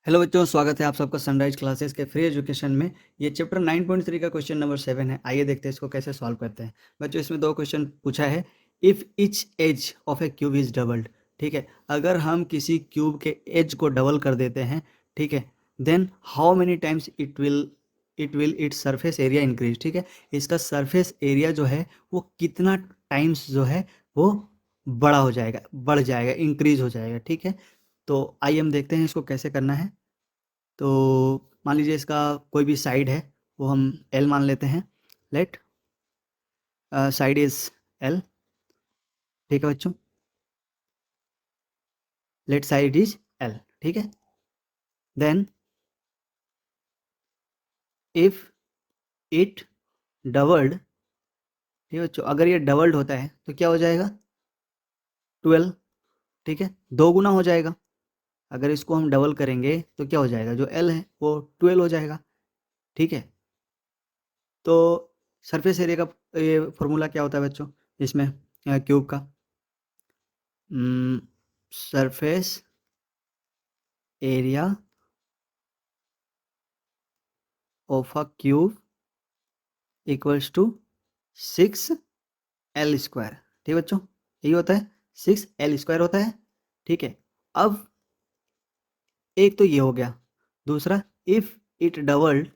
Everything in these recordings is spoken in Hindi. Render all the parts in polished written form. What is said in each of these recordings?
हेलो बच्चों, स्वागत है आप सबका सनराइज क्लासेस के फ्री एजुकेशन में। ये चैप्टर 9.3 का क्वेश्चन नंबर 7 है। आइए देखते हैं इसको कैसे सॉल्व करते हैं। बच्चों, इसमें दो क्वेश्चन पूछा है। If each edge of a cube is doubled, ठीक है, अगर हम किसी क्यूब के एज को डबल कर देते हैं, ठीक है, then how many times it will its surface area increase, ठीक है, इसका सरफेस एरिया जो है वो कितना टाइम्स जो है वो बड़ा हो जाएगा, बढ़ जाएगा, इंक्रीज हो जाएगा, ठीक है। तो आइए हम देखते हैं इसको कैसे करना है। तो मान लीजिए इसका कोई भी साइड है, वो हम एल मान लेते हैं। लेट साइड इज एल, ठीक है बच्चों, लेट साइड इज एल, ठीक है। देन इफ इट डबल्ड, ठीक है बच्चों, अगर ये डबल्ड होता है तो क्या हो जाएगा? 12, ठीक है, दो गुना हो जाएगा। अगर इसको हम डबल करेंगे तो क्या हो जाएगा? जो एल है वो 12 हो जाएगा, ठीक है। तो सरफेस एरिया का ये फॉर्मूला क्या होता है बच्चों इसमें क्यूब का? Surface area of a cube equals to 6L², ठीक है बच्चों, यही होता है, 6L² होता है, ठीक है। अब एक तो ये हो गया, दूसरा इफ इट डबल्ड,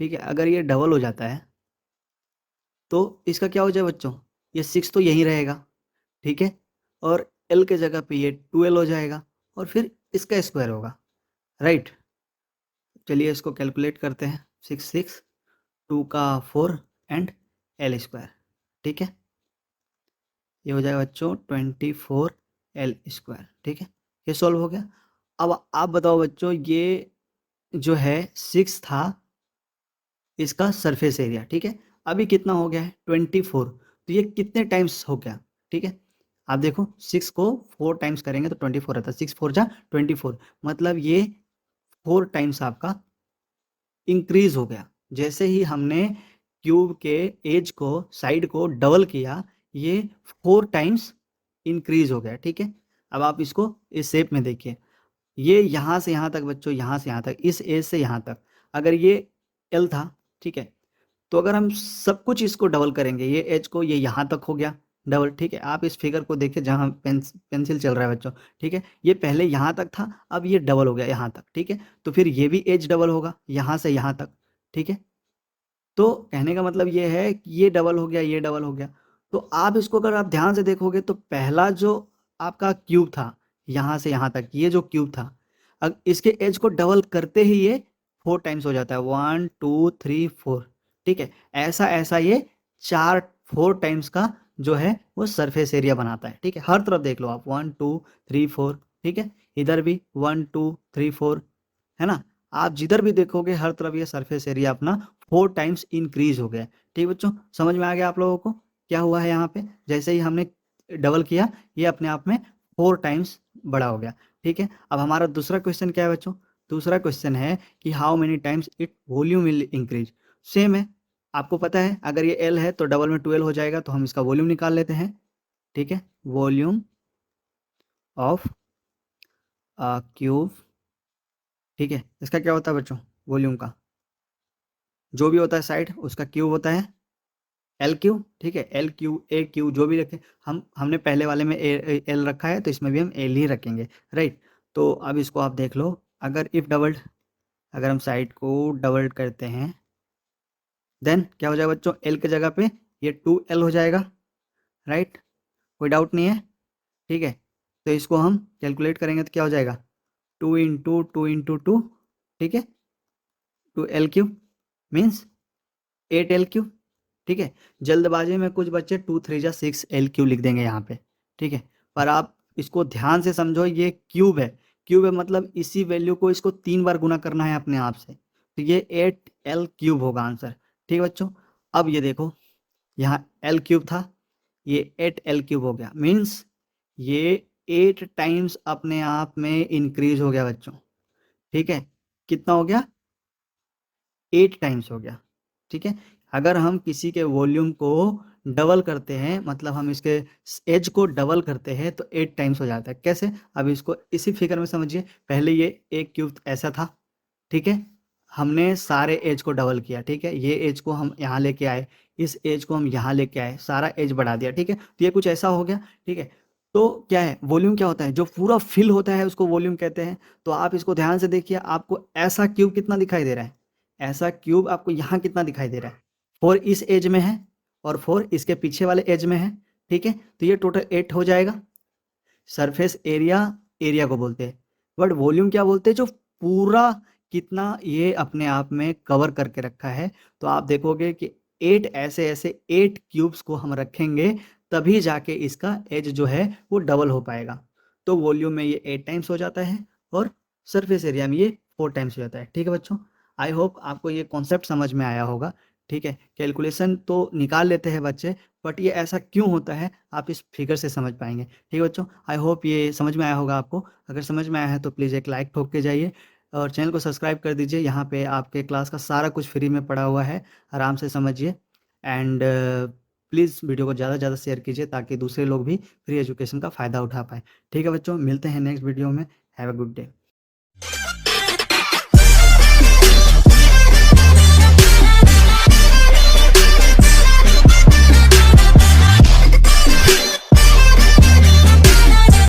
ठीक है, अगर ये डबल हो जाता है तो इसका क्या हो जाए बच्चों? ये 6 तो यहीं रहेगा, ठीक है, और L के जगह पे ये 12 हो जाएगा और फिर इसका स्क्वायर होगा, राइट। चलिए इसको कैलकुलेट करते हैं। 6 2 का 4 एंड L², ठीक है, ये हो जाएगा बच्चों 24L², ठीक है। ये सॉल्व हो गया। अब आप बताओ बच्चों, ये जो है 6 था इसका सरफेस एरिया, ठीक है, अभी कितना हो गया है? 24। तो ये कितने टाइम्स हो गया? ठीक है, आप देखो 6 को 4 टाइम्स करेंगे तो 24 रहता है, 6 4 जा 24, मतलब ये 4 टाइम्स आपका इंक्रीज हो गया। जैसे ही हमने क्यूब के एज को, साइड को डबल किया, ये 4 टाइम्स इंक्रीज हो गया, ठीक है। अब आप इसको इस शेप में देखिए, ये यहाँ से यहाँ तक बच्चों, यहाँ से यहाँ तक, इस एज से यहाँ तक, अगर ये एल था, ठीक है, तो अगर हम सब कुछ इसको डबल करेंगे, ये एज को, ये यहाँ तक हो गया डबल, ठीक है। आप इस फिगर को देखिए जहाँ पेंसिल चल रहा है बच्चों, ठीक है, ये पहले यहाँ तक था, अब ये डबल हो गया यहाँ तक, ठीक है। तो फिर ये भी एज डबल होगा यहाँ से यहाँ तक, ठीक है। तो कहने का मतलब ये है कि ये डबल हो गया, ये डबल हो गया। तो आप इसको अगर आप ध्यान से देखोगे तो पहला जो आपका क्यूब था यहाँ से यहाँ तक, ये जो क्यूब था, अब इसके एज को डबल करते ही ये 4 टाइम्स हो जाता है, 1 2 3 4, ठीक है। ऐसा ऐसा ये 4 टाइम्स का जो है वो सरफेस एरिया बनाता है, ठीक है। हर तरफ देख लो आप, 1 2 3 4, ठीक है, इधर भी 1 2 3 4, है ना। आप जिधर भी देखोगे हर तरफ ये सरफेस एरिया अपना 4 टाइम्स इंक्रीज हो गया, ठीक बच्चों। समझ में आ गया आप लोगों को क्या हुआ है यहाँ पे? जैसे ही हमने डबल किया, ये अपने आप में 4 टाइम्स बड़ा हो गया, ठीक है। अब हमारा दूसरा क्वेश्चन क्या है बच्चों? दूसरा क्वेश्चन है कि how many times it volume will increase. Same है, आपको पता है अगर ये एल है तो डबल में 12 हो जाएगा, तो हम इसका वॉल्यूम निकाल लेते हैं, ठीक है। वॉल्यूम ऑफ क्यूब, ठीक है, इसका क्या होता है बच्चों? वॉल्यूम का जो भी होता है साइड, उसका क्यूब होता है एल क्यू, ठीक है, एल क्यू ए क्यू जो भी रखें, हमने पहले वाले में एल रखा है तो इसमें भी हम एल ही रखेंगे, राइट। तो अब इसको आप देख लो, अगर इफ डबल्ड, अगर हम साइड को डबल्ड करते हैं, देन क्या हो जाएगा बच्चों? एल के जगह पे ये 2L हो जाएगा, राइट, कोई डाउट नहीं है, ठीक है। तो इसको हम कैलकुलेट करेंगे तो क्या हो जाएगा? 2 × 2 × 2, ठीक है, 2L³ मीन्स 8L³, ठीक है। जल्दबाजी में कुछ बच्चे 2 3 जा 6L³ लिख देंगे यहाँ पे, ठीक है, पर आप इसको ध्यान से समझो, ये क्यूब है, क्यूब है मतलब इसी वैल्यू को इसको 3 बार गुना करना है अपने आप से, तो ये 8L³ होगा आंसर, ठीक है बच्चों। अब ये देखो, यहाँ L³ था, ये 8L³ हो गया, मीन्स ये 8 टाइम्स अपने आप में इंक्रीज हो गया बच्चों, ठीक है। कितना हो गया? 8 टाइम्स हो गया, ठीक है। अगर हम किसी के वॉल्यूम को डबल करते हैं, मतलब हम इसके एज को डबल करते हैं तो 8 टाइम्स हो जाता है। कैसे? अब इसको इसी फिगर में समझिए। पहले ये एक क्यूब ऐसा था, ठीक है, हमने सारे एज को डबल किया, ठीक है, ये एज को हम यहाँ लेके आए, इस एज को हम यहाँ लेके आए, सारा एज बढ़ा दिया, ठीक है, तो ये कुछ ऐसा हो गया, ठीक है। तो क्या है, वॉल्यूम क्या होता है, जो पूरा फिल होता है उसको वॉल्यूम कहते हैं। तो आप इसको ध्यान से देखिए, आपको ऐसा क्यूब कितना दिखाई दे रहा है, ऐसा क्यूब आपको यहाँ कितना दिखाई दे रहा है, 4 इस एज में है और 4 इसके पीछे वाले एज में है, ठीक है, तो ये टोटल 8 हो जाएगा। सरफेस एरिया, एरिया को बोलते हैं, बट वॉल्यूम क्या बोलते हैं, जो पूरा कितना ये अपने आप में कवर करके रखा है। तो आप देखोगे कि 8 ऐसे ऐसे 8 क्यूब्स को हम रखेंगे, तभी जाके इसका एज जो है वो डबल हो पाएगा। तो वॉल्यूम में ये 8 टाइम्स हो जाता है और सरफेस एरिया में ये 4 टाइम्स हो जाता है। ठीक है बच्चों, आई होप आपको ये कॉन्सेप्ट समझ में आया होगा। ठीक है, कैलकुलेशन तो निकाल लेते हैं बच्चे, बट ये ऐसा क्यों होता है आप इस फिगर से समझ पाएंगे। ठीक है बच्चों, आई होप ये समझ में आया होगा आपको। अगर समझ में आया है तो प्लीज़ एक लाइक ठोक के जाइए और चैनल को सब्सक्राइब कर दीजिए। यहाँ पे आपके क्लास का सारा कुछ फ्री में पड़ा हुआ है, आराम से समझिए। एंड प्लीज़ वीडियो को ज़्यादा से ज़्यादा शेयर कीजिए ताकि दूसरे लोग भी फ्री एजुकेशन का फ़ायदा उठा पाए। ठीक है बच्चों, मिलते हैं नेक्स्ट वीडियो में। Have a good day.